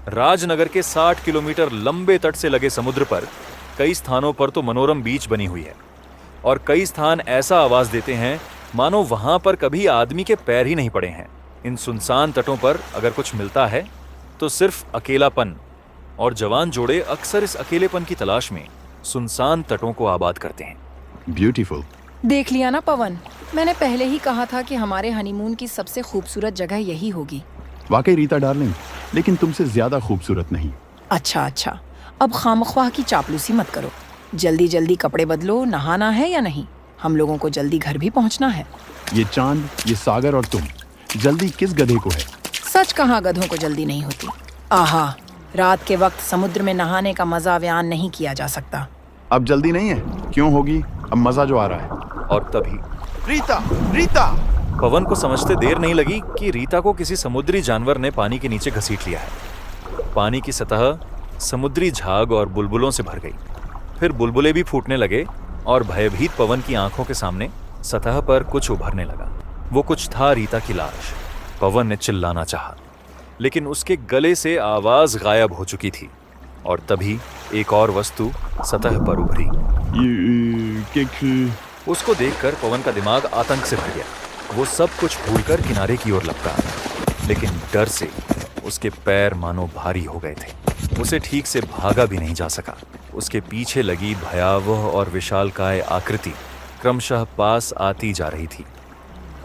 राजनगर के 60 किलोमीटर लंबे तट से लगे समुद्र पर कई स्थानों पर तो मनोरम बीच बनी हुई है और कई स्थान ऐसा आवाज देते हैं मानो वहां पर कभी आदमी के पैर ही नहीं पड़े हैं। इन सुनसान तटों पर अगर कुछ मिलता है तो सिर्फ अकेलापन, और जवान जोड़े अक्सर इस अकेलेपन की तलाश में सुनसान तटों को आबाद करते हैं। ब्यूटीफुल। देख लिया ना पवन, मैंने पहले ही कहा था कि हमारे हनीमून की सबसे खूबसूरत जगह यही होगी। वाकई रीता डार्लिंग, लेकिन तुमसे ज्यादा खूबसूरत नहीं। अच्छा, अब खामख्वाह की चापलूसी मत करो। जल्दी जल्दी कपड़े बदलो, नहाना है या नहीं? हम लोगों को जल्दी घर भी पहुंचना है। ये चांद, ये सागर और तुम, जल्दी किस गधे को है? सच कहाँ गधों को जल्दी नहीं होती। आहा, रात के वक्त समुद्र में नहाने का मजा बयान नहीं किया जा सकता। अब जल्दी नहीं है? क्यों होगी? अब मजा जो आ रहा है। और तभी रीता, रीता! पवन को समझते देर नहीं लगी कि रीता को किसी समुद्री जानवर ने पानी के नीचे घसीट लिया है। पानी की सतह समुद्री झाग और बुलबुलों से भर गई। फिर बुलबुले भी फूटने लगे और भयभीत पवन की आंखों के सामने सतह पर कुछ उभरने लगा। वो कुछ था रीता की लाश। पवन ने चिल्लाना चाहा, लेकिन उसके गले से आवाज गायब हो चुकी थी। और तभी एक और वस्तु सतह पर उभरी। उसको देखकर पवन का दिमाग आतंक से भर गया। वो सब कुछ भूलकर किनारे की ओर लपका, लेकिन डर से उसके पैर मानो भारी हो गए थे। उसे ठीक से भागा भी नहीं जा सका। उसके पीछे लगी भयावह और विशालकाय आकृति क्रमशः पास आती जा रही थी।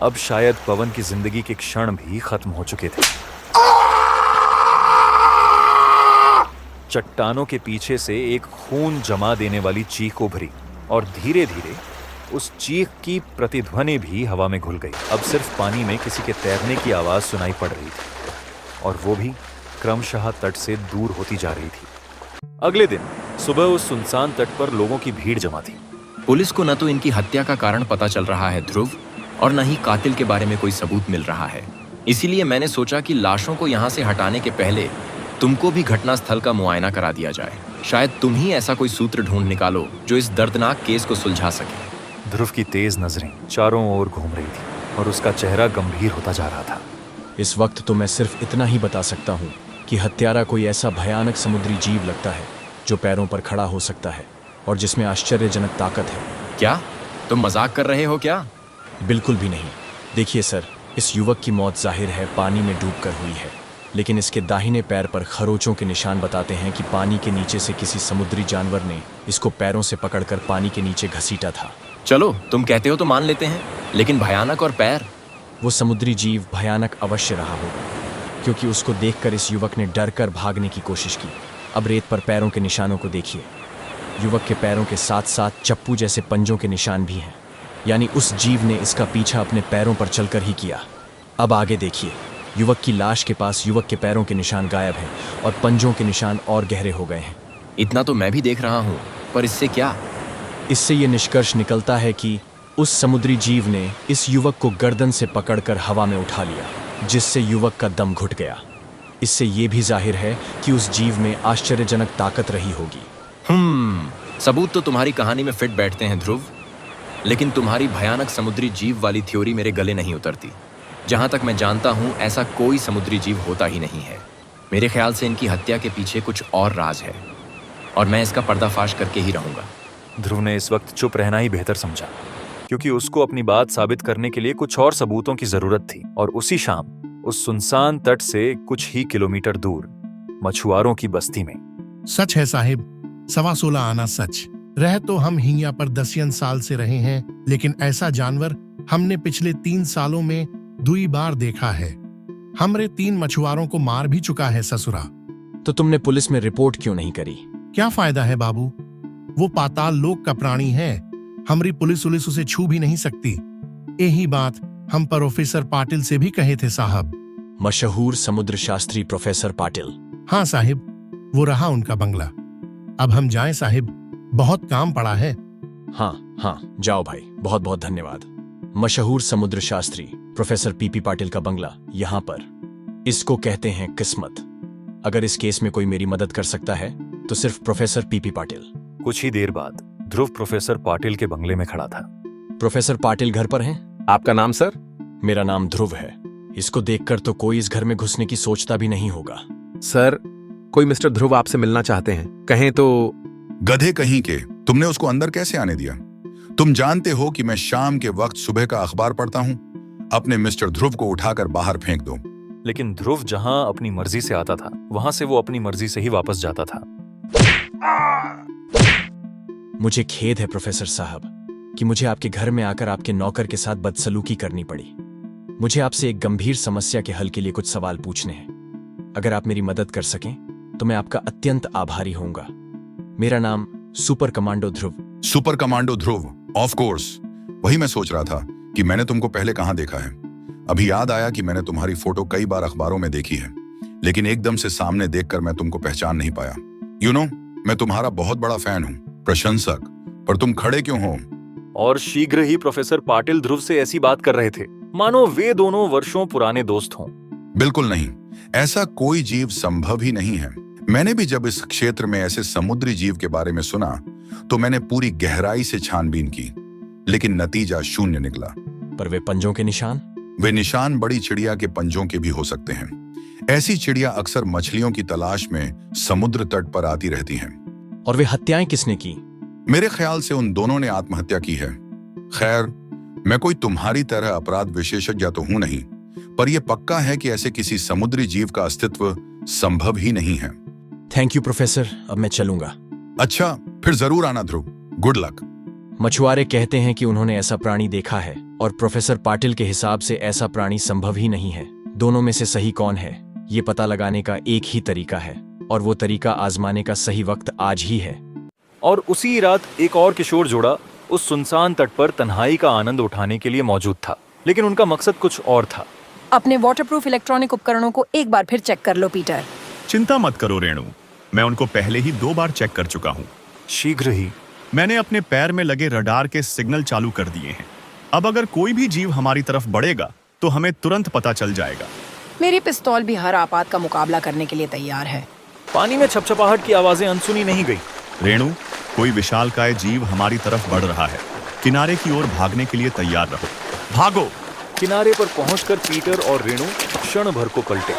अब शायद पवन की जिंदगी के क्षण भी खत्म हो चुके थे। चट्टानों के पीछे से एक खून जमा देने वाली चीख उभरी और धीरे धीरे उस चीख की प्रतिध्वनि भी हवा में घुल गई। अब सिर्फ पानी में किसी के तैरने की आवाज सुनाई पड़ रही थी, और वो भी क्रमशः तट से दूर होती जा रही थी। अगले दिन सुबह उस सुनसान तट पर लोगों की भीड़ जमा थी। पुलिस को न तो इनकी हत्या का कारण पता चल रहा है ध्रुव, और न ही कातिल के बारे में कोई सबूत मिल रहा है। इसीलिए मैंने सोचा कि लाशों को यहाँ से हटाने के पहले तुमको भी घटनास्थल का मुआयना करा दिया जाए। शायद तुम ही ऐसा कोई सूत्र ढूंढ निकालो जो इस दर्दनाक केस को सुलझा सके। ध्रुव की तेज नजरें चारों ओर घूम रही थी और उसका चेहरा गंभीर होता जा रहा था। इस वक्त तो मैं सिर्फ इतना ही बता सकता हूँ कि हत्यारा कोई ऐसा भयानक समुद्री जीव लगता है जो पैरों पर खड़ा हो सकता है और जिसमें आश्चर्यजनक ताकत है। क्या तुम मजाक कर रहे हो क्या? बिल्कुल भी नहीं। देखिए सर, इस युवक की मौत जाहिर है पानी में डूबकर हुई है, लेकिन इसके दाहिने पैर पर खरोंचों के निशान बताते हैं कि पानी के नीचे से किसी समुद्री जानवर ने इसको पैरों से पकड़कर पानी के नीचे घसीटा था। चलो तुम कहते हो तो मान लेते हैं, लेकिन भयानक और पैर? वो समुद्री जीव भयानक अवश्य रहा होगा, क्योंकि उसको देखकर इस युवक ने डर कर भागने की कोशिश की। अब रेत पर पैरों के निशानों को देखिए। युवक के पैरों के साथ साथ चप्पू जैसे पंजों के निशान भी हैं, यानी उस जीव ने इसका पीछा अपने पैरों पर चलकर ही किया। अब आगे देखिए, युवक की लाश के पास युवक के पैरों के निशान गायब हैं और पंजों के निशान और गहरे हो गए हैं। इतना तो मैं भी देख रहा हूँ, पर इससे क्या? इससे ये निष्कर्ष निकलता है कि उस समुद्री जीव ने इस युवक को गर्दन से पकड़कर हवा में उठा लिया, जिससे युवक का दम घुट गया। इससे ये भी जाहिर है कि उस जीव में आश्चर्यजनक ताकत रही होगी। सबूत तो तुम्हारी कहानी में फिट बैठते हैं ध्रुव, लेकिन तुम्हारी भयानक समुद्री जीव वाली थ्योरी मेरे गले नहीं उतरती। जहां तक मैं जानता हूं, ऐसा कोई समुद्री जीव होता ही नहीं है। मेरे ख्याल से इनकी हत्या के पीछे कुछ और राज है, और मैं इसका पर्दाफाश करके ही रहूंगा। ध्रुव ने इस वक्त चुप रहना ही बेहतर समझा, क्योंकि उसको अपनी बात साबित करने के लिए कुछ और सबूतों की जरूरत थी। और उसी शाम उस सुनसान तट से कुछ ही किलोमीटर दूर मछुआरों की बस्ती में। सच है साहिब, 16.25 आना सच। रह तो हम हिंगिया पर 10 साल से रहे हैं, लेकिन ऐसा जानवर हमने पिछले 3 सालों में 2 बार देखा है। हमरे 3 मछुआरों को मार भी चुका है ससुरा। तो तुमने पुलिस में रिपोर्ट क्यों नहीं करी? क्या फायदा है बाबू, वो पाताल लोक का प्राणी है। हमारी पुलिस उसे छू भी नहीं सकती। यही बात हम प्रोफेसर पाटिल से भी कहे थे साहब। मशहूर समुद्र शास्त्री प्रोफेसर पाटिल? हाँ साहिब, वो रहा उनका बंगला। अब हम जाएं साहिब, बहुत काम पड़ा है। हाँ, जाओ भाई, बहुत बहुत धन्यवाद। मशहूर समुद्र शास्त्री प्रोफेसर पीपी पाटिल का बंगला यहाँ पर। इसको कहते हैं किस्मत। अगर इस केस में कोई मेरी मदद कर सकता है तो सिर्फ प्रोफेसर पीपी पाटिल। कुछ ही देर बाद ध्रुव प्रोफेसर पाटिल के बंगले में खड़ा था। प्रोफेसर पाटिल घर पर हैं? आपका नाम सर? मेरा नाम ध्रुव है। इसको देखकर तो कोई इस घर में घुसने की सोचता भी नहीं होगा। सर, कोई मिस्टर ध्रुव आपसे मिलना चाहते हैं, कहें तो। गधे कहीं के, तुमने उसको अंदर कैसे आने दिया? तुम जानते हो कि मैं शाम के वक्त सुबह का अखबार पढ़ता हूं। अपने मिस्टर ध्रुव को उठाकर बाहर फेंक दो। लेकिन ध्रुव जहां अपनी मर्जी से आता था वहां से वो अपनी मर्जी से ही वापस जाता था। मुझे खेद है प्रोफेसर साहब कि मुझे आपके घर में आकर आपके नौकर के साथ बदसलूकी करनी पड़ी। मुझे आपसे एक गंभीर समस्या के हल के लिए कुछ सवाल पूछने हैं। अगर आप मेरी मदद कर सकें तो मैं आपका अत्यंत आभारी होऊंगा। मेरा नाम super commando Dhruv. Super commando Dhruv, of course. वही मैं सोच रहा था कि मैंने तुमको पहले कहां देखा है। अभी याद आया कि मैंने तुम्हारी फोटो कई बार अखबारों में देखी है, लेकिन एकदम से सामने देखकर मैं तुमको पहचान नहीं पाया। मैं तुम्हारा बहुत बड़ा फैन हूं, प्रशंसक। पर तुम खड़े क्यों हो? और शीघ्र ही प्रोफेसर पाटिल ध्रुव से ऐसी बात कर रहे थे मानो वे दोनों वर्षों पुराने दोस्त हों। बिल्कुल नहीं, ऐसा कोई जीव संभव ही नहीं है। मैंने भी जब इस क्षेत्र में ऐसे समुद्री जीव के बारे में सुना तो मैंने पूरी गहराई से छानबीन की, लेकिन नतीजा शून्य निकला। पर वे पंजों के निशान? वे निशान बड़ी चिड़िया के पंजों के भी हो सकते हैं। ऐसी चिड़िया अक्सर मछलियों की तलाश में समुद्र तट पर आती रहती हैं। और वे हत्याएं किसने की? मेरे ख्याल से उन दोनों ने आत्महत्या की है। खैर, मैं कोई तुम्हारी तरह अपराध विशेषज्ञ तो हूं नहीं, पर यह पक्का है कि ऐसे किसी समुद्री जीव का अस्तित्व संभव ही नहीं है। थैंक यू प्रोफेसर, अब मैं चलूंगा। अच्छा, फिर जरूर आना ध्रुव। Good luck. मछुआरे कहते हैं कि उन्होंने ऐसा प्राणी देखा है, और प्रोफेसर पाटिल के हिसाब से ऐसा प्राणी संभव ही नहीं है। दोनों में से सही कौन है, ये पता लगाने का एक ही तरीका है, और वो तरीका आजमाने का सही वक्त आज ही है। और उसी रात एक और किशोर जोड़ा उस सुनसान तट पर तन्हाई का आनंद उठाने के लिए मौजूद था, लेकिन उनका मकसद कुछ और था। अपने वाटरप्रूफ इलेक्ट्रॉनिक उपकरणों को एक बार फिर चेक कर लो पीटर। चिंता मत करो रेणु, मैं उनको पहले ही 2 बार चेक कर चुका हूँ। शीघ्र ही मैंने अपने पैर में लगे रडार के सिग्नल चालू कर दिए हैं। अब अगर कोई भी जीव हमारी तरफ बढ़ेगा तो हमें तुरंत पता चल जाएगा। मेरी पिस्तौल भी हर आपात का मुकाबला करने के लिए तैयार है। पानी में छपछपाहट की आवाजें अनसुनी नहीं गई। रेणु, कोई विशालकाय जीव हमारी तरफ बढ़ रहा है। किनारे की ओर भागने के लिए तैयार रहो। भागो! किनारे पर पहुंचकर पीटर और रेणु क्षण भर को पलटे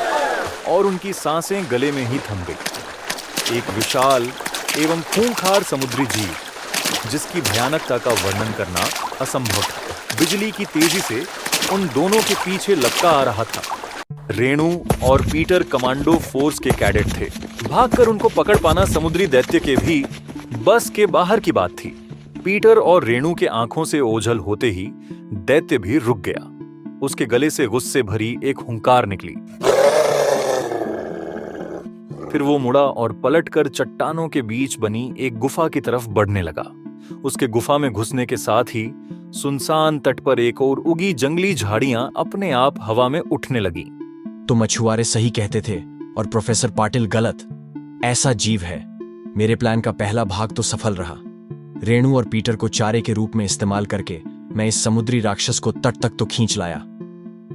और उनकी सांसें गले में ही थम गई। एक विशाल एवं खूंखार समुद्री जीव जिसकी भयानकता का वर्णन करना असंभव था, बिजली की तेजी से उन दोनों के पीछे लपका आ रहा था। रेणु और पीटर कमांडो फोर्स के कैडेट थे। भागकर उनको पकड़ पाना समुद्री दैत्य के भी बस के बाहर की बात थी। पीटर और रेणु के आंखों से ओझल होते ही दैत्य भी रुक गया। उसके गले से गुस्से भरी एक हुंकार निकली। फिर वो मुड़ा और पलटकर चट्टानों के बीच बनी एक गुफा की तरफ बढ़ने लगा। उसके गुफा में घुसने के साथ ही सुनसान तट पर एक और उगी जंगली झाड़ियां अपने आप हवा में उठने लगी। तो मछुआरे सही कहते थे और प्रोफेसर पाटिल गलत। ऐसा जीव है। मेरे प्लान का पहला भाग तो सफल रहा। रेणु और पीटर को चारे के रूप में इस्तेमाल करके मैं इस समुद्री राक्षस को तट तक तो खींच लाया।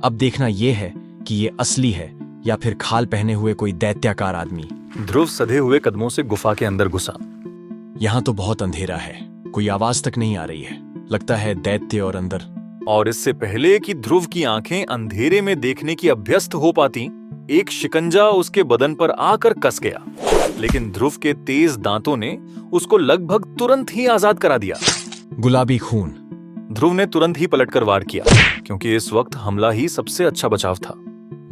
अब देखना यह है कि ये असली है या फिर खाल पहने हुए कोई दैत्याकार आदमी। ध्रुव सधे हुए कदमों से गुफा के अंदर घुसा। यहाँ तो बहुत अंधेरा है, कोई आवाज तक नहीं आ रही है। लगता है दैत्य और अंदर। और इससे पहले कि ध्रुव की आंखें अंधेरे में देखने की अभ्यस्त हो पाती, एक शिकंजा उसके बदन पर आकर कस गया। लेकिन ध्रुव के तेज दांतों ने उसको लगभग तुरंत ही आजाद करा दिया। गुलाबी खून। ध्रुव ने तुरंत ही पलटकर वार किया, क्योंकि इस वक्त हमला ही सबसे अच्छा बचाव था।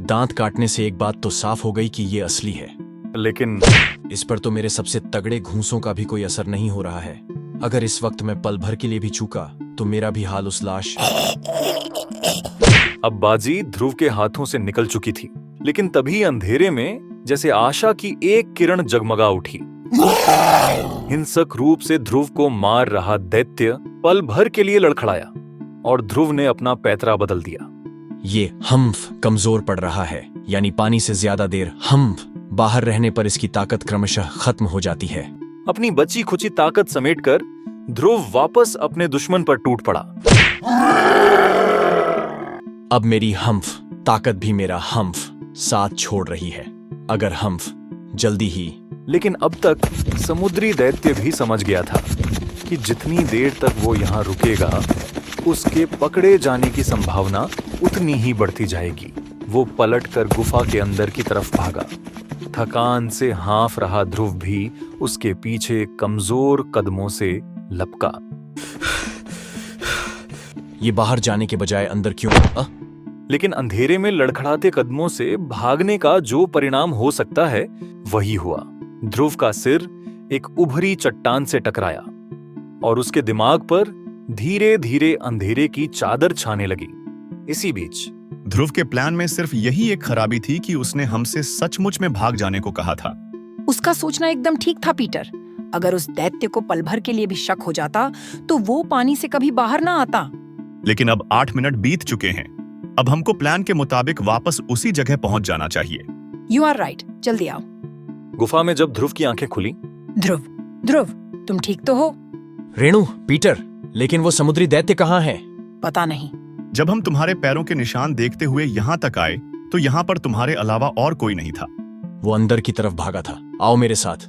दांत काटने से एक बात तो साफ हो गई कि ये असली है, लेकिन इस पर तो मेरे सबसे तगड़े घूंसों का भी कोई असर नहीं हो रहा है। अगर इस वक्त मैं पल भर के लिए भी चूका तो मेरा भी हाल उस लाश। अब बाजी ध्रुव के हाथों से निकल चुकी थी, लेकिन तभी अंधेरे में जैसे आशा की एक किरण जगमगा उठी। हिंसक रूप से ध्रुव को मार रहा दैत्य पल भर के लिए लड़खड़ाया और ध्रुव ने अपना पैतरा बदल दिया। ये हम्फ कमजोर पड़ रहा है, यानी पानी से ज्यादा देर हम्फ बाहर रहने पर इसकी ताकत क्रमशः खत्म हो जाती है। अपनी बची खुची ताकत समेटकर ध्रुव वापस अपने दुश्मन पर टूट पड़ा। अब मेरी हम्फ ताकत भी मेरा हम्फ साथ छोड़ रही है। अगर हम्फ जल्दी ही। लेकिन अब तक समुद्री दैत्य भी समझ गया था कि जितनी देर तक वो यहाँ रुकेगा, उसके पकड़े जाने की संभावना उतनी ही बढ़ती जाएगी। वो पलटकर गुफा के अंदर की तरफ भागा। थकान से हाँफ रहा ध्रुव भी उसके पीछे कमजोर कदमों से लपका। ये बाहर जाने के बजाय अंदर क्यों? लेकिन अंधेरे में लड़खड़ाते कदमों से भागने का जो परिणाम हो सकता है वही हुआ। ध्रुव का सिर एक उभरी चट्टान से टकराया और उसके दिमाग पर धीरे धीरे अंधेरे की चादर छाने लगी। इसी बीच ध्रुव के प्लान में सिर्फ यही एक खराबी थी कि उसने हमसे सचमुच में भाग जाने को कहा था। उसका सोचना एकदम ठीक था पीटर। अगर उस दैत्य को पल भर के लिए भी शक हो जाता तो वो पानी से कभी बाहर ना आता। लेकिन अब 8 मिनट बीत चुके हैं। अब हमको प्लान के मुताबिक वापस उसी जगह पहुंच जाना चाहिए। यू आर राइट, जल्दी आओ। गुफा में जब ध्रुव की आंखें खुली, ध्रुव, तुम ठीक तो हो? रेणु, पीटर, लेकिन वो समुद्री दैत्य कहाँ है? पता नहीं। जब हम तुम्हारे पैरों के निशान देखते हुए यहाँ तक आए तो यहाँ पर तुम्हारे अलावा और कोई नहीं था। वो अंदर की तरफ भागा था। आओ मेरे साथ।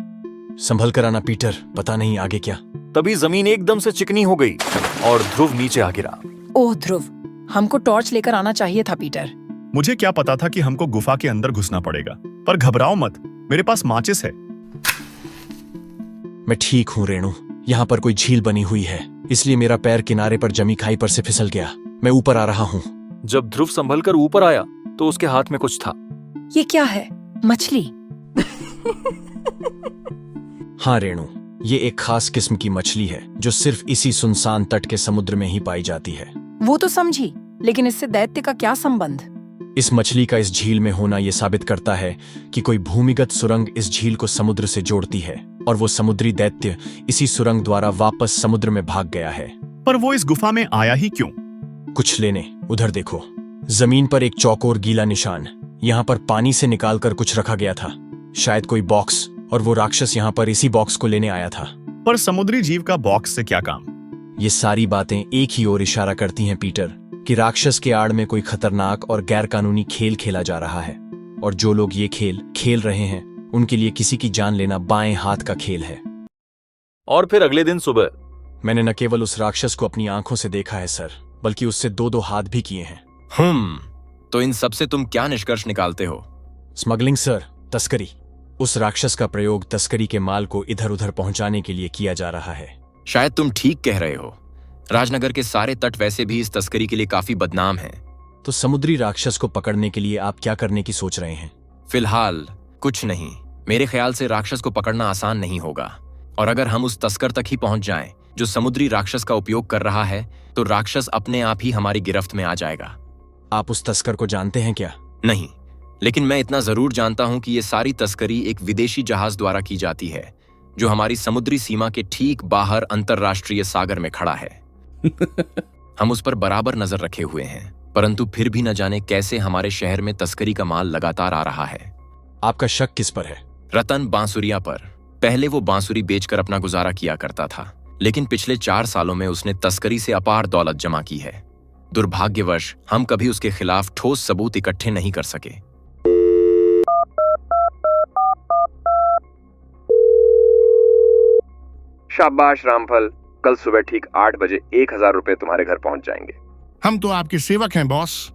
संभल कर आना पीटर, पता नहीं आगे क्या। तभी जमीन एकदम से चिकनी हो गई और ध्रुव नीचे आ गिरा। ओह ध्रुव, हमको टॉर्च लेकर आना चाहिए था पीटर। मुझे क्या पता था कि हमको गुफा के अंदर घुसना पड़ेगा, पर घबराओ मत, मेरे पास माचिस है। मैं ठीक हूँ रेणु। यहाँ पर कोई झील बनी हुई है, इसलिए मेरा पैर किनारे पर जमी खाई पर से फिसल गया। मैं ऊपर आ रहा हूँ। जब ध्रुव संभल कर ऊपर आया तो उसके हाथ में कुछ था। ये क्या है? मछली? हाँ रेणु, ये एक खास किस्म की मछली है जो सिर्फ इसी सुनसान तट के समुद्र में ही पाई जाती है। वो तो समझी, लेकिन इससे दैत्य का क्या संबंध? इस मछली का इस झील में होना ये साबित करता है कि कोई भूमिगत सुरंग इस झील को समुद्र से जोड़ती है और वो समुद्री दैत्य इसी सुरंग द्वारा वापस समुद्र में भाग गया है। पर वो इस गुफा में आया ही क्यों? कुछ लेने। उधर देखो, जमीन पर एक चौकोर गीला निशान। यहाँ पर पानी से निकालकर कुछ रखा गया था, शायद कोई बॉक्स, और वो राक्षस यहाँ पर इसी बॉक्स को लेने आया था। पर समुद्री जीव का बॉक्स से क्या काम? ये सारी बातें एक ही ओर इशारा करती हैं पीटर, कि राक्षस के आड़ में कोई खतरनाक और गैरकानूनी खेल खेला जा रहा है, और जो लोग ये खेल खेल रहे हैं उनके लिए किसी की जान लेना बाएं हाथ का खेल है। और फिर अगले दिन सुबह मैंने न केवल उस राक्षस को अपनी आंखों से देखा है सर, बल्कि उससे 2-2 हाथ भी किए हैं। तो इन सब से तुम क्या निष्कर्ष निकालते हो? स्मगलिंग सर, तस्करी। उस राक्षस का प्रयोग तस्करी के माल को इधर उधर पहुंचाने के लिए किया जा रहा है। शायद तुम ठीक कह रहे हो। राजनगर के सारे तट वैसे भी इस तस्करी के लिए काफी बदनाम हैं। तो समुद्री राक्षस को पकड़ने के लिए आप क्या करने की सोच रहे हैं? फिलहाल कुछ नहीं। मेरे ख्याल से राक्षस को पकड़ना आसान नहीं होगा, और अगर हम उस तस्कर तक ही पहुंच जाएं जो समुद्री राक्षस का उपयोग कर रहा है तो राक्षस अपने आप ही हमारी गिरफ्त में आ जाएगा। आप उस तस्कर को जानते हैं क्या? नहीं, लेकिन मैं इतना जरूर जानता हूं कि ये सारी तस्करी एक विदेशी जहाज द्वारा की जाती है जो हमारी समुद्री सीमा के ठीक बाहर अंतरराष्ट्रीय सागर में खड़ा है। हम उस पर बराबर नजर रखे हुए हैं, परंतु फिर भी न जाने कैसे हमारे शहर में तस्करी का माल लगातार आ रहा है। आपका शक किस पर है? रतन बांसुरिया पर। पहले वो बांसुरी बेचकर अपना गुजारा किया करता था, लेकिन पिछले 4 सालों में उसने तस्करी से अपार दौलत जमा की है। दुर्भाग्यवश हम कभी उसके खिलाफ ठोस सबूत इकट्ठे नहीं कर सके। शाबाश रामफल, कल सुबह ठीक 8 बजे 1000 रुपए तुम्हारे घर पहुंच जाएंगे। हम तो आपके सेवक हैं बॉस।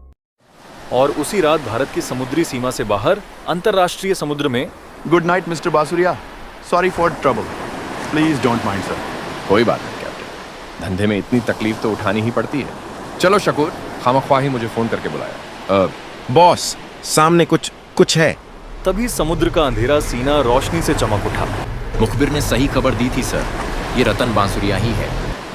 और उसी रात भारत की समुद्री सीमा से बाहर अंतरराष्ट्रीय समुद्र में good night mister Basuriya, sorry for trouble, please don't mind sir. कोई बात नहीं कैप्टन, धंधे में इतनी तकलीफ तो उठानी ही पड़ती है। चलो शकूर, खामख्वाह ही मुझे फोन करके बुलाया। बॉस, सामने कुछ है। तभी समुद्र का अंधेरा सीना रोशनी से चमक उठा। मुखबिर ने सही खबर दी थी सर, ये रतन बांसुरिया ही है।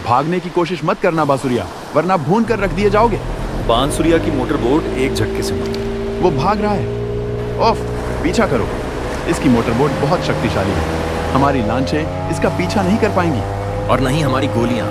भागने की कोशिश मत करना बासुरिया, वरना भून कर रख दिए जाओगे। बांसुरिया की मोटर बोट एक झटके से मुड़ी। वो भाग रहा है। ओफ, पीछा करो। इसकी मोटर बोट बहुत शक्तिशाली है, हमारी लांचें इसका पीछा नहीं कर पाएंगी। और नहीं हमारी गोलियां।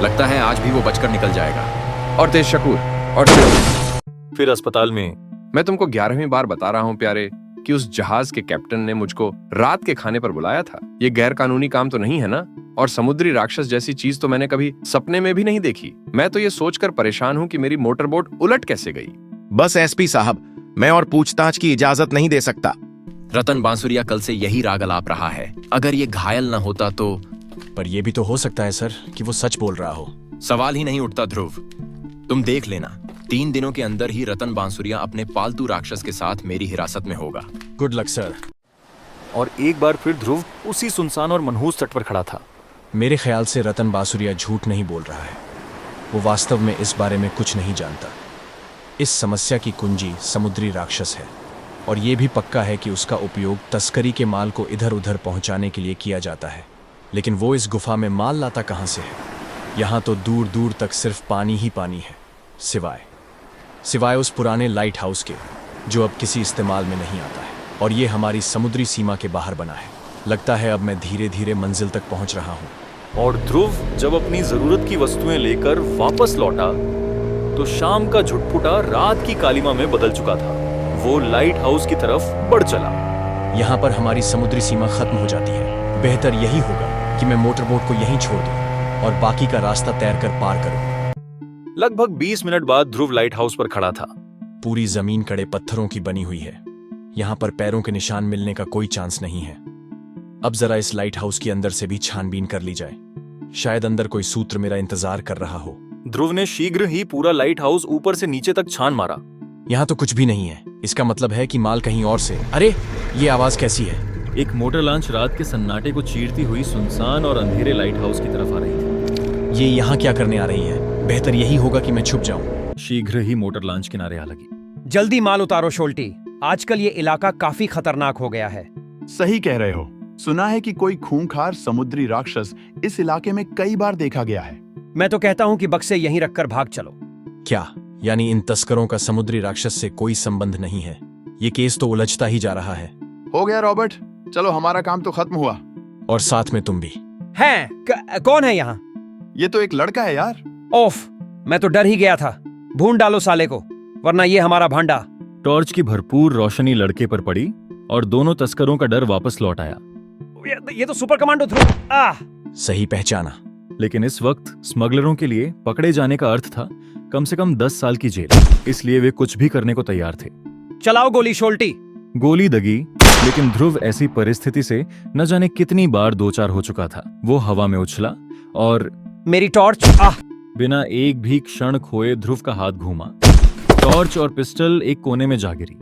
लगता है आज भी वो बचकर निकल जाएगा। और तेज शकूर, और तेज। फिर अस्पताल में मैं तुमको 11वीं बार बता रहा हूँ प्यारे कि उस जहाज के कैप्टन ने मुझको रात के खाने पर बुलाया था। ये गैर कानूनी काम तो नहीं है ना? और समुद्री राक्षस जैसी चीज तो मैंने कभी सपने में भी नहीं देखी। मैं तो ये सोचकर परेशान हूँ कि मेरी मोटर बोट उलट कैसे गई। बस एसपी साहब, मैं और पूछताछ की इजाजत नहीं दे सकता। रतन बांसुरिया कल से यही राग अलाप रहा है। अगर ये घायल न होता तो। पर यह भी तो हो सकता है सर कि वो सच बोल रहा हो। सवाल ही नहीं उठता ध्रुव। तुम देख लेना, 3 दिनों के अंदर ही रतन बांसुरिया अपने पालतू राक्षस के साथ मेरी हिरासत में होगा। Good luck sir. और एक बार फिर ध्रुव उसी सुनसान और मनहूस तट पर खड़ा था। मेरे ख्याल से रतन बासुरिया झूठ नहीं बोल रहा है। वो वास्तव में इस बारे में कुछ नहीं जानता। इस समस्या की कुंजी समुद्री राक्षस है और ये भी पक्का है कि उसका उपयोग तस्करी के माल को इधर उधर पहुंचाने के लिए किया जाता है। लेकिन वो इस गुफा में माल लाता कहाँ से है? यहाँ तो दूर दूर तक सिर्फ पानी ही पानी है, सिवाय उस पुराने लाइट हाउस के जो अब किसी इस्तेमाल में नहीं आता है। और ये हमारी समुद्री सीमा के बाहर बना है। लगता है अब मैं धीरे धीरे मंजिल तक पहुंच रहा हूँ। और ध्रुव जब अपनी जरूरत की वस्तुएं लेकर वापस लौटा तो शाम का झुटपुटा रात की कालिमा में बदल चुका था। वो लाइट हाउस की तरफ बढ़ चला। यहाँ पर हमारी समुद्री सीमा खत्म हो जाती है। बेहतर यही होगा कि मैं मोटरबोट को यहीं छोड़ दूं और बाकी का रास्ता तैरकर पार करूं। लगभग 20 मिनट बाद ध्रुव लाइट हाउस पर खड़ा था। पूरी जमीन कड़े पत्थरों की बनी हुई है। यहाँ पर पैरों के निशान मिलने का कोई चांस नहीं है। अब जरा इस लाइट हाउस के अंदर से भी छानबीन कर ली जाए। शायद अंदर कोई सूत्र मेरा इंतजार कर रहा हो। ध्रुव ने शीघ्र ही पूरा लाइट हाउस ऊपर से नीचे तक छान मारा। यहाँ तो कुछ भी नहीं है। इसका मतलब है कि माल कहीं और से। अरे ये आवाज कैसी है? एक मोटर लॉन्च रात के सन्नाटे को चीरती हुई सुनसान और अंधेरे लाइट हाउस की तरफ आ रही थी। ये यहाँ क्या करने आ रही है? बेहतर यही होगा कि मैं छुप जाऊं। शीघ्र ही मोटर लॉन्च किनारे आ लगी। जल्दी माल उतारो शोल्टी, आजकल ये इलाका काफी खतरनाक हो गया है। सही कह रहे हो। सुना है कि कोई खूंखार समुद्री राक्षस इस इलाके में कई बार देखा गया है। मैं तो कहता हूँ कि बक्से यहीं रखकर भाग चलो। क्या यानी इन तस्करों का समुद्री राक्षस से कोई संबंध नहीं है? ये केस तो उलझता ही जा रहा है। हो गया रॉबर्ट, चलो हमारा काम तो खत्म हुआ। और साथ में तुम भी। कौन है यहाँ? ये तो एक लड़का है यार। ओफ, मैं तो डर ही गया था। ढूंढ डालो साले को, वरना ये हमारा भांडा। टॉर्च की भरपूर रोशनी लड़के पर पड़ी और दोनों तस्करों का डर वापस लौट आया। ये तो सुपर कमांडो ध्रुव। सही पहचाना। लेकिन इस वक्त स्मगलरों के लिए पकड़े जाने का अर्थ था कम से कम 10 साल की जेल। इसलिए वे कुछ भी करने को तैयार थे। चलाओ गोली शोल्टी। गोली दगी, लेकिन ध्रुव ऐसी परिस्थिति से न जाने कितनी बार दो चार हो चुका था। वो हवा में उछला और मेरी टॉर्च। बिना एक भी क्षण खोए ध्रुव का हाथ घूमा। टॉर्च और पिस्टल एक कोने में जा गिरी।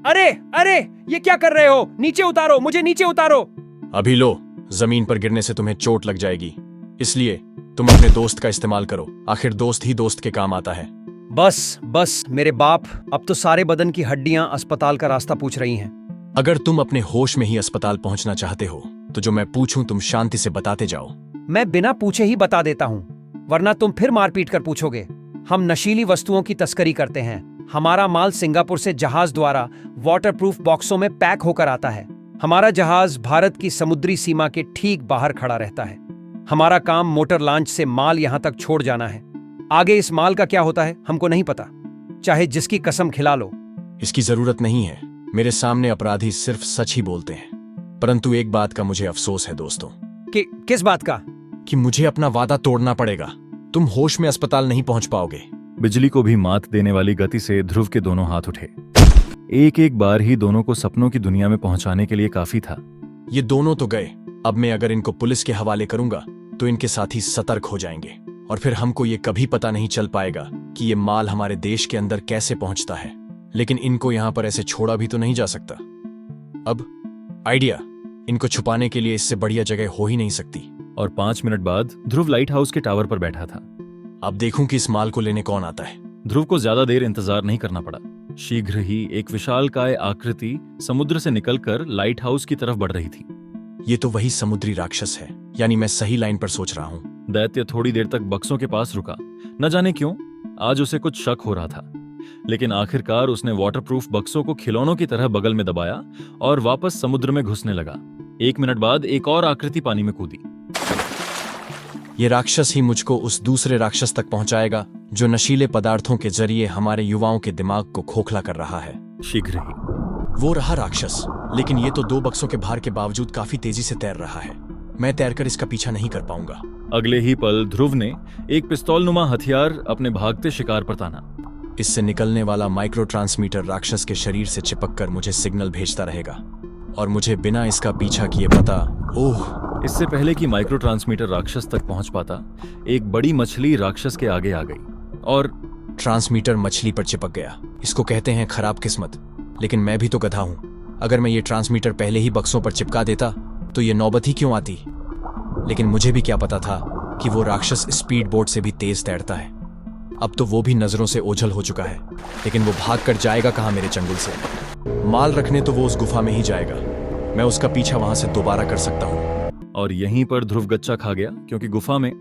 अरे ये क्या कर रहे हो? नीचे उतारो, मुझे नीचे उतारो। अभी लो, जमीन पर गिरने से तुम्हें चोट लग जाएगी, इसलिए तुम अपने दोस्त का इस्तेमाल करो। आखिर दोस्त ही दोस्त के काम आता है। बस मेरे बाप, अब तो सारे बदन की हड्डियां अस्पताल का रास्ता पूछ रही हैं। अगर तुम अपने होश में ही अस्पताल पहुंचना चाहते हो तो जो मैं पूछूं तुम शांति से बताते जाओ। मैं बिना पूछे ही बता देता हूँ, वरना तुम फिर मारपीट कर पूछोगे। हम नशीली वस्तुओं की तस्करी करते हैं। हमारा माल सिंगापुर से जहाज द्वारा वाटरप्रूफ बॉक्सों में पैक होकर आता है। हमारा जहाज भारत की समुद्री सीमा के ठीक बाहर खड़ा रहता है। हमारा काम मोटर लॉन्च से माल यहां तक छोड़ जाना है। आगे इस माल का क्या होता है हमको नहीं पता, चाहे जिसकी कसम खिला लो। इसकी जरूरत नहीं है। मेरे सामने अपराधी सिर्फ सच ही बोलते हैं। परंतु एक बात का मुझे अफसोस है दोस्तों। किस बात का? कि मुझे अपना वादा तोड़ना पड़ेगा। तुम होश में अस्पताल नहीं पहुंच पाओगे। बिजली को भी मात देने वाली गति से ध्रुव के दोनों हाथ उठे। एक एक बार ही दोनों को सपनों की दुनिया में पहुंचाने के लिए काफी था। ये दोनों तो गए। अब मैं अगर इनको पुलिस के हवाले करूंगा तो इनके साथी सतर्क हो जाएंगे और फिर हमको ये कभी पता नहीं चल पाएगा कि ये माल हमारे देश के अंदर कैसे पहुंचता है। लेकिन इनको यहां पर ऐसे छोड़ा भी तो नहीं जा सकता। अब आइडिया, इनको छुपाने के लिए इससे बढ़िया जगह हो ही नहीं सकती। और 5 मिनट बाद ध्रुव लाइट हाउस के टावर पर बैठा था। अब देखूं कि इस माल को लेने कौन आता है। ध्रुव को ज्यादा देर इंतजार नहीं करना पड़ा। शीघ्र ही एक विशालकाय आकृति समुद्र से निकलकर लाइट हाउस की तरफ बढ़ रही थी। ये तो वही समुद्री राक्षस है, यानी मैं सही लाइन पर सोच रहा हूँ। दैत्य थोड़ी देर तक बक्सों के पास रुका। न जाने क्यों आज उसे कुछ शक हो रहा था, लेकिन आखिरकार उसने वाटरप्रूफ बक्सों को खिलौनों की तरह बगल में दबाया और वापस समुद्र में घुसने लगा। 1 मिनट बाद एक और आकृति पानी में कूदी। ये राक्षस ही मुझको उस दूसरे राक्षस तक पहुंचाएगा जो नशीले पदार्थों के जरिए हमारे युवाओं के दिमाग को खोखला कर रहा है। शीघ्र ही वो रहा राक्षस, लेकिन ये तो 2 बक्सों के भार के बावजूद काफी तेजी से तैर रहा है। मैं तैरकर इसका पीछा नहीं कर पाऊंगा। अगले ही पल ध्रुव ने एक पिस्तौल नुमा हथियार अपने भागते शिकार पर ताना। इससे निकलने वाला माइक्रो ट्रांसमीटर राक्षस के शरीर से चिपककर मुझे सिग्नल भेजता रहेगा और मुझे बिना इसका पीछा किए पता। ओह, इससे पहले कि माइक्रो ट्रांसमीटर राक्षस तक पहुंच पाता, एक बड़ी मछली राक्षस के आगे आ गई और ट्रांसमीटर मछली पर चिपक गया। इसको कहते हैं खराब किस्मत, लेकिन मैं भी तो गधा हूं। अगर मैं ये ट्रांसमीटर पहले ही बक्सों पर चिपका देता तो ये नौबत ही क्यों आती। लेकिन मुझे भी क्या पता था कि वो राक्षस स्पीड बोट से भी तेज तैरता है। अब तो वो भी नजरों से ओझल हो चुका है, लेकिन वो भाग कर जाएगा कहाँ मेरे चंगुल से। माल रखने तो वो उस गुफा में ही जाएगा। मैं उसका पीछा वहां से दोबारा कर सकता हूँ। और यहीं पर ध्रुव गच्चा खा गया, क्योंकि गुफा में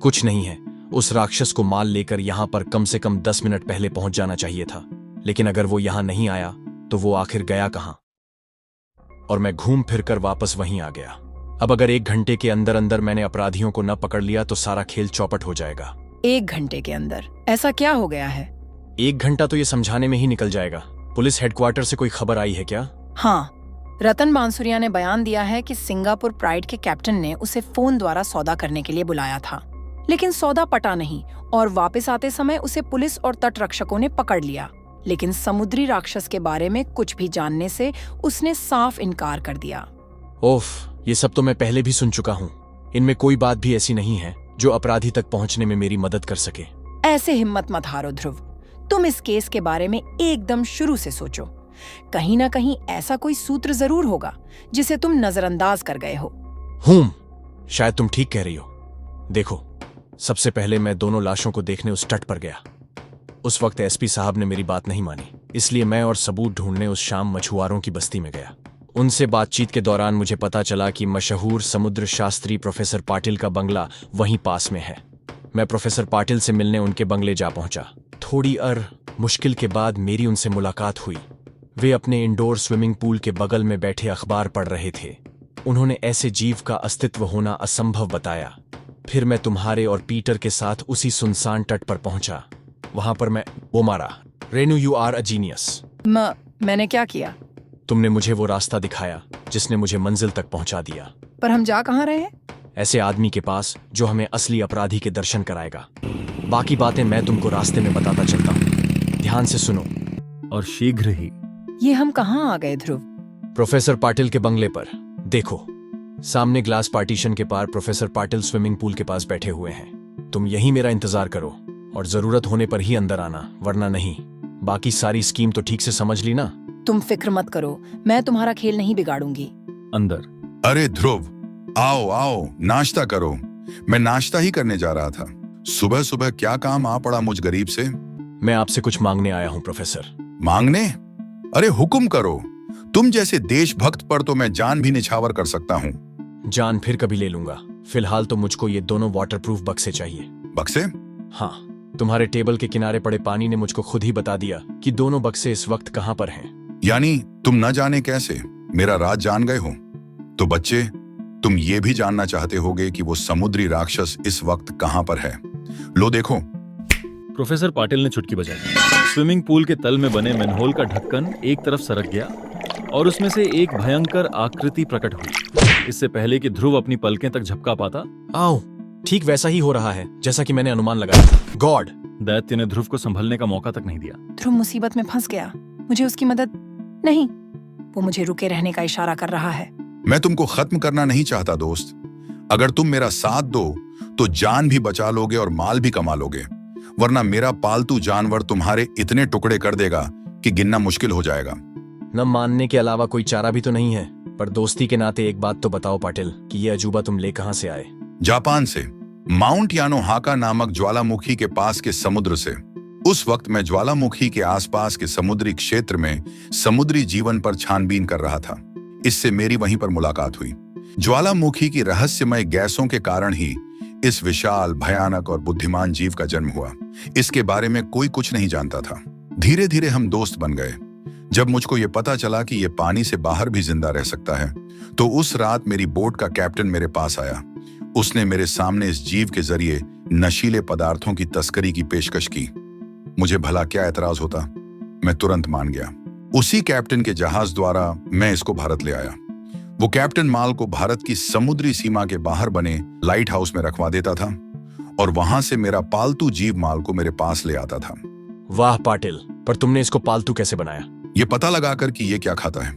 कुछ नहीं है। उस राक्षस को माल लेकर यहाँ पर कम से कम 10 मिनट पहले पहुंच जाना चाहिए था। लेकिन अगर वो यहाँ नहीं आया तो वो आखिर गया कहाँ? और मैं घूम फिर कर वापस वहीं आ गया। अब अगर 1 घंटे के अंदर अंदर मैंने अपराधियों को न पकड़ लिया तो सारा खेल चौपट हो जाएगा। 1 घंटे के अंदर ऐसा क्या हो गया है? 1 घंटा तो ये समझाने में ही निकल जाएगा। पुलिस हेडक्वार्टर से कोई खबर आई है क्या? हाँ, रतन बांसुरिया ने बयान दिया है कि सिंगापुर प्राइड के कैप्टन ने उसे फोन द्वारा सौदा करने के लिए बुलाया था, लेकिन सौदा पटा नहीं और वापस आते समय उसे पुलिस और तटरक्षकों ने पकड़ लिया। लेकिन समुद्री राक्षस के बारे में कुछ भी जानने से उसने साफ इनकार कर दिया। ओफ, ये सब तो मैं पहले भी सुन चुका हूँ। इनमें कोई बात भी ऐसी नहीं है जो अपराधी तक पहुंचने में मेरी मदद कर सके। ऐसे हिम्मत मत हारो ध्रुव। तुम इस केस के बारे में एकदम शुरू से सोचो। कहीं ना कहीं ऐसा कोई सूत्र जरूर होगा जिसे तुम नजरअंदाज कर गए हो। शायद तुम ठीक कह रही हो। देखो, सबसे पहले मैं दोनों लाशों को देखने उस तट पर गया। उस वक्त एसपी साहब ने मेरी बात नहीं मानी, इसलिए मैं और सबूत ढूंढने उस शाम मछुआरों की बस्ती में गया। उनसे बातचीत के दौरान मुझे पता चला कि मशहूर समुद्र शास्त्री प्रोफेसर पाटिल का बंगला वहीं पास में है। मैं प्रोफेसर पाटिल से मिलने उनके बंगले जा पहुंचा। थोड़ी मुश्किल के बाद मेरी उनसे मुलाकात हुई। वे अपने इंडोर स्विमिंग पूल के बगल में बैठे अखबार पढ़ रहे थे। उन्होंने ऐसे जीव का अस्तित्व होना असंभव बताया। फिर मैं तुम्हारे और पीटर के साथ उसी सुनसान तट पर पहुंचा। वहां पर मैं वो मारा। Renu, you are a genius. मैंने क्या किया? तुमने मुझे वो रास्ता दिखाया जिसने मुझे मंजिल तक पहुंचा दिया। पर हम जा कहाँ रहे हैं? ऐसे आदमी के पास जो हमें असली अपराधी के दर्शन कराएगा। बाकी बातें मैं तुमको रास्ते में बताता चलता हूँ। ध्यान से सुनो। और शीघ्र ही। ये हम कहाँ आ गए ध्रुव? प्रोफेसर पाटिल के बंगले पर। देखो, सामने ग्लास पार्टीशन के पार प्रोफेसर पाटिल स्विमिंग पूल के पास बैठे हुए हैं। तुम यहीं मेरा इंतजार करो और जरूरत होने पर ही अंदर आना, वरना नहीं। बाकी सारी स्कीम तो ठीक से समझ ली ना? तुम फिक्र मत करो, मैं तुम्हारा खेल नहीं बिगाड़ूंगी। अंदर। अरे ध्रुव, आओ आओ, नाश्ता करो। मैं नाश्ता ही करने जा रहा था। सुबह सुबह क्या काम आ पड़ा मुझ गरीब से? मैं आपसे कुछ मांगने आया हूँ प्रोफेसर। मांगने? अरे हुक्म करो। तुम जैसे देशभक्त पर तो मैं जान भी निछावर कर सकता हूँ। जान फिर कभी ले लूंगा। फिलहाल तो मुझको ये दोनों वाटरप्रूफ बक्से चाहिए। बक्से? हाँ, तुम्हारे टेबल के किनारे पड़े पानी ने मुझको खुद ही बता दिया कि दोनों बक्से इस वक्त कहाँ पर हैं। यानी तुम न जाने कैसे मेरा राज जान गए हो? तो बच्चे, तुम ये भी जानना चाहते होगे कि वो समुद्री राक्षस इस वक्त कहाँ पर है। लो देखो। प्रोफेसर पाटिल ने चुटकी बजाई। स्विमिंग पूल के तल में बने मैनहोल का ढक्कन एक तरफ सरक गया और उसमें से एक भयंकर आकृति प्रकट हुई। इससे पहले कि ध्रुव अपनी पलकें तक झपका पाता, आओ, ठीक वैसा ही हो रहा है जैसा कि मैंने अनुमान लगाया। गॉड! दैत्य ने ध्रुव को संभलने का मौका तक नहीं दिया। ध्रुव मुसीबत में फंस गया। मुझे उसकी मदद नहीं। वो मुझे रुके रहने का इशारा कर रहा है। मैं तुमको खत्म करना नहीं चाहता दोस्त। अगर तुम मेरा साथ दो तो जान भी बचा लोगे और माल भी कमा लोगे, वरना मेरा पालतू जानवर तुम्हारे इतने टुकड़े कर देगा कि गिनना मुश्किल हो जाएगा। न मानने के अलावा कोई चारा भी तो नहीं है। पर दोस्ती के नाते एक बात तो बताओ पाटिल कि ये अजूबा तुम ले कहां से आए? जापान से, माउंट यानोहाका नामक ज्वालामुखी के पास के समुद्र से। उस वक्त मैं ज्वालामुखी के आसपास के समुद्री क्षेत्र में समुद्री जीवन पर छानबीन कर रहा था। इससे मेरी वहीं पर मुलाकात हुई। ज्वालामुखी की रहस्यमय गैसों के कारण ही इस विशाल, भयानक और बुद्धिमान जीव का जन्म हुआ। इसके बारे में कोई कुछ नहीं जानता था। धीरे धीरे हम दोस्त बन गए। जब मुझको ये पता चला कि ये पानी से बाहर भी जिंदा रह सकता है, तो उस रात मेरी बोट का कैप्टन मेरे पास आया। उसने मेरे सामने इस जीव के जरिए नशीले पदार्थों की तस्करी की पेशकश की। मुझे भला क्या एतराज होता? मैं तुरंत मान गया। उसी कैप्टन के जहाज द्वारा मैं इसको भारत ले आया। वो कैप्टन माल को भारत की समुद्री सीमा के बाहर बने लाइट हाउस में रखवा देता था और वहां से मेरा पालतू जीव माल को मेरे पास ले आता था। वाह पाटिल, पर तुमने इसको पालतू कैसे बनाया? ये पता लगाकर कि ये क्या खाता है।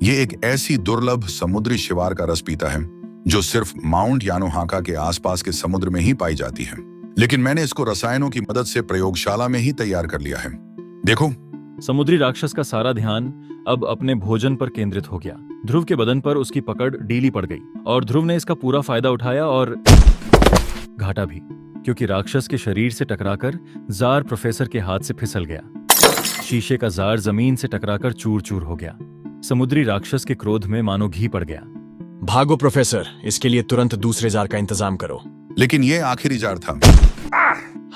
ये एक ऐसी दुर्लभ समुद्री शिवार का रस पीता है जो सिर्फ माउंट यानोहाका के आसपास के समुद्र में ही पाई जाती है। लेकिन मैंने इसको रसायनों की मदद से प्रयोगशाला में ही तैयार कर लिया है। देखो। समुद्री राक्षस का सारा ध्यान अब अपने भोजन पर केंद्रित हो गया। ध्रुव के बदन पर उसकी पकड़ ढीली पड़ गई और ध्रुव ने इसका पूरा फायदा उठाया और घाटा भी, क्योंकि राक्षस के शरीर से टकराकर जार प्रोफेसर के हाथ से फिसल गया। शीशे का जार जमीन से टकराकर चूर चूर हो गया। समुद्री राक्षस के क्रोध में मानो घी पड़ गया। भागो प्रोफेसर, इसके लिए तुरंत दूसरे जार का इंतजाम करो। लेकिन ये आखिरी जार था।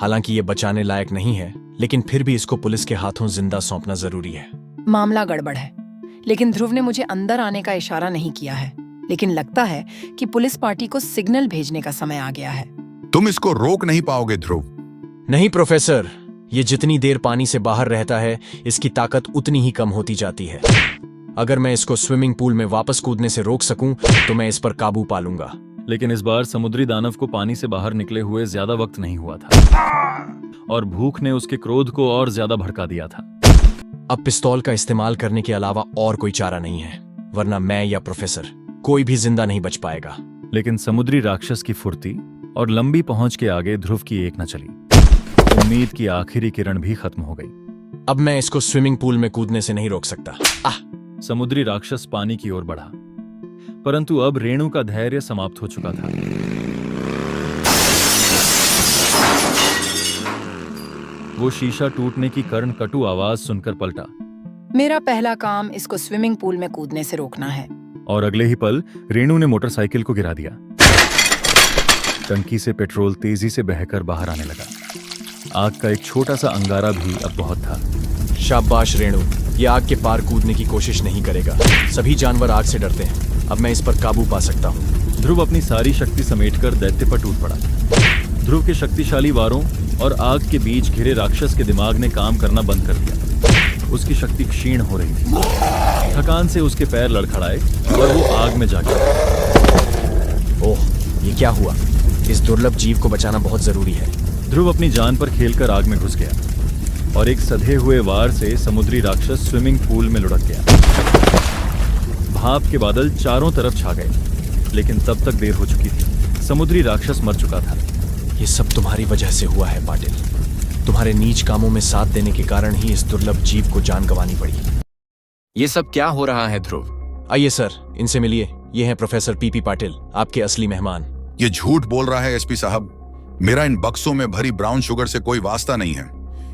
हालांकि ये बचाने लायक नहीं है, लेकिन फिर भी इसको पुलिस के हाथों जिंदा सौंपना जरूरी है। मामला गड़बड़ है, लेकिन ध्रुव ने मुझे अंदर आने का इशारा नहीं किया है। लेकिन लगता है कि पुलिस पार्टी को सिग्नल भेजने का समय आ गया है। तुम इसको रोक नहीं पाओगे ध्रुव। नहीं प्रोफेसर, ये जितनी देर पानी से बाहर रहता है, इसकी ताकत उतनी ही कम होती जाती है। अगर मैं इसको स्विमिंग पूल में वापस कूदने से रोक सकूं, तो मैं इस पर काबू पा लूंगा। लेकिन इस बार समुद्री दानव को पानी से बाहर निकले हुए ज्यादा वक्त नहीं हुआ था और भूख ने उसके क्रोध को और ज्यादा भड़का दिया था। अब पिस्तौल का इस्तेमाल करने के अलावा और कोई चारा नहीं है, वरना मैं या प्रोफेसर कोई भी जिंदा नहीं बच पाएगा। लेकिन समुद्री राक्षस की फुर्ती और लंबी पहुंच के आगे ध्रुव की एक न चली। उम्मीद की आखिरी किरण भी खत्म हो गई। अब मैं इसको स्विमिंग पूल में कूदने से नहीं रोक सकता। समुद्री राक्षस पानी की ओर बढ़ा, परंतु अब रेणु का धैर्य समाप्त हो चुका था। वो शीशा टूटने की कर्ण कटु आवाज सुनकर पलटा। मेरा पहला काम इसको स्विमिंग पूल में कूदने से रोकना है। और अगले ही पल रेणु ने मोटरसाइकिल को गिरा दिया। टंकी से पेट्रोल तेजी से बहकर बाहर आने लगा। आग का एक छोटा सा अंगारा भी अब बहुत था। शाबाश रेणु, ये आग के पार कूदने की कोशिश नहीं करेगा। सभी जानवर आग से डरते हैं। अब मैं इस पर काबू पा सकता हूँ। ध्रुव अपनी सारी शक्ति समेटकर दैत्य पर टूट पड़ा। ध्रुव के शक्तिशाली वारों और आग के बीच घिरे राक्षस के दिमाग ने काम करना बंद कर दिया। उसकी शक्ति क्षीण हो रही थी। थकान से उसके पैर लड़खड़ाए और वो आग में जा गिरा। ओह, ये क्या हुआ? इस दुर्लभ जीव को बचाना बहुत जरूरी है। ध्रुव अपनी जान पर खेलकर आग में घुस गया और एक सधे हुए वार से समुद्री राक्षस स्विमिंग पूल में लुढ़क गया। भाप के बादल चारों तरफ छा गए, लेकिन तब तक देर हो चुकी थी। समुद्री राक्षस मर चुका था। ये सब तुम्हारी वजह से हुआ है पाटिल। तुम्हारे नीच कामों में साथ देने के कारण ही इस दुर्लभ जीव को जान गंवानी पड़ी। ये सब क्या हो रहा है ध्रुव? आइए सर, इनसे मिलिए। ये हैं प्रोफेसर पीपी पाटिल, आपके असली मेहमान। ये झूठ बोल रहा है एसपी साहब। मेरा इन बक्सों में भरी ब्राउन शुगर से कोई वास्ता नहीं है।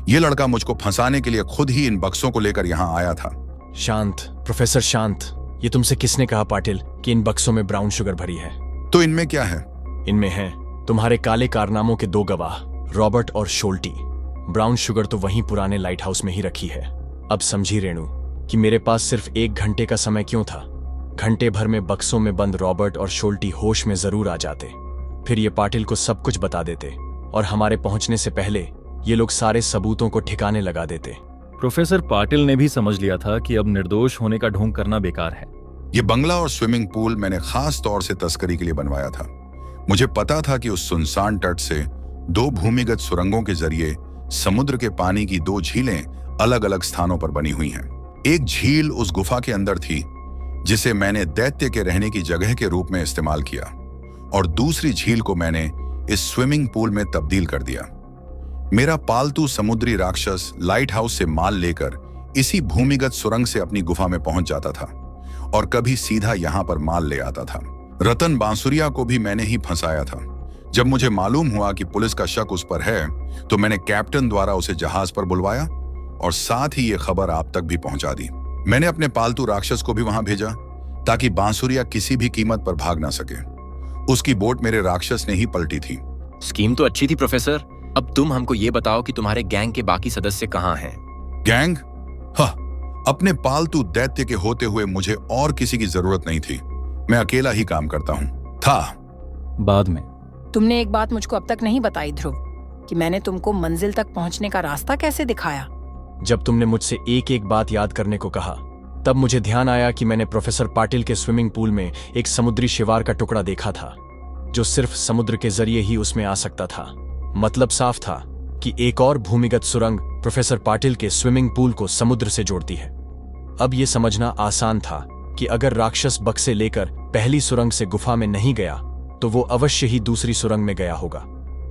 ये लड़का मुझको फंसाने के लिए खुद ही इन बक्सों को लेकर यहाँ आया था। शांत प्रोफेसर शांत। ये तुमसे किसने कहा पाटिल कि इन बक्सों में ब्राउन शुगर भरी है? तो इनमें क्या है? इनमें है तुम्हारे काले कारनामों के 2 गवाह, रॉबर्ट और शोल्टी। ब्राउन शुगर तो वहीं पुराने लाइट हाउस में ही रखी है। अब समझी रेणु कि मेरे पास सिर्फ 1 घंटे का समय क्यों था। घंटे भर में बक्सों में बंद रॉबर्ट और शोल्टी होश में जरूर आ जाते। फिर ये पाटिल को सब कुछ बता देते और हमारे पहुंचने से पहले ये लोग सारे सबूतों को ठिकाने लगा देते। प्रोफेसर पाटिल ने भी समझ लिया था कि अब निर्दोष होने का ढोंग करना बेकार है। ये बंगला और स्विमिंग पूल मैंने खास तौर से तस्करी के लिए बनवाया था। मुझे पता था कि उस सुनसान तट से 2 भूमिगत सुरंगों के जरिए समुद्र के पानी की 2 झीलें अलग अलग स्थानों पर बनी हुई हैं। एक झील उस गुफा के अंदर थी जिसे मैंने दैत्य के रहने की जगह के रूप में इस्तेमाल किया, और दूसरी झील को मैंने इस स्विमिंग पूल में तब्दील कर दिया। मेरा पालतू समुद्री राक्षस लाइट हाउस से माल लेकर इसी भूमिगत सुरंग से अपनी गुफा में पहुंच जाता था और कभी सीधा यहां पर माल ले आता था। रतन बांसुरिया को भी मैंने ही फंसाया था। जब मुझे मालूम हुआ कि पुलिस का शक उस पर है, तो मैंने कैप्टन द्वारा उसे जहाज पर बुलवाया और साथ ही ये खबर आप तक भी पहुंचा दी। मैंने अपने पालतू राक्षस को भी वहां भेजा ताकि बांसुरिया किसी भी कीमत पर भाग ना सके। उसकी बोट मेरे राक्षस ने ही पलटी थी। स्कीम तो अच्छी थी प्रोफेसर। अब तुम हमको ये बताओ कि तुम्हारे गैंग के बाकी सदस्य कहाँ हैं? गैंग? हाँ, अपने पालतू दैत्य के होते हुए मुझे और किसी की जरूरत नहीं थी। मैं अकेला ही काम करता हूँ था। बाद में तुमने एक बात मुझको अब तक नहीं बताई ध्रुव, कि मैंने तुमको मंजिल तक पहुंचने का रास्ता कैसे दिखाया। जब तुमने मुझसे एक एक बात याद करने को कहा, तब मुझे ध्यान आया कि मैंने प्रोफेसर पाटिल के स्विमिंग पूल में एक समुद्री शिवार का टुकड़ा देखा था, जो सिर्फ समुद्र के जरिए ही उसमें आ सकता था। मतलब साफ था कि एक और भूमिगत सुरंग प्रोफेसर पाटिल के स्विमिंग पूल को समुद्र से जोड़ती है। अब यह समझना आसान था कि अगर राक्षस बक्से लेकर पहली सुरंग से गुफा में नहीं गया, तो वो अवश्य ही दूसरी सुरंग में गया होगा,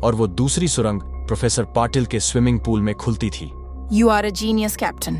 और वो दूसरी सुरंग प्रोफेसर पाटिल के स्विमिंग पूल में खुलती थी। You are a genius, Captain.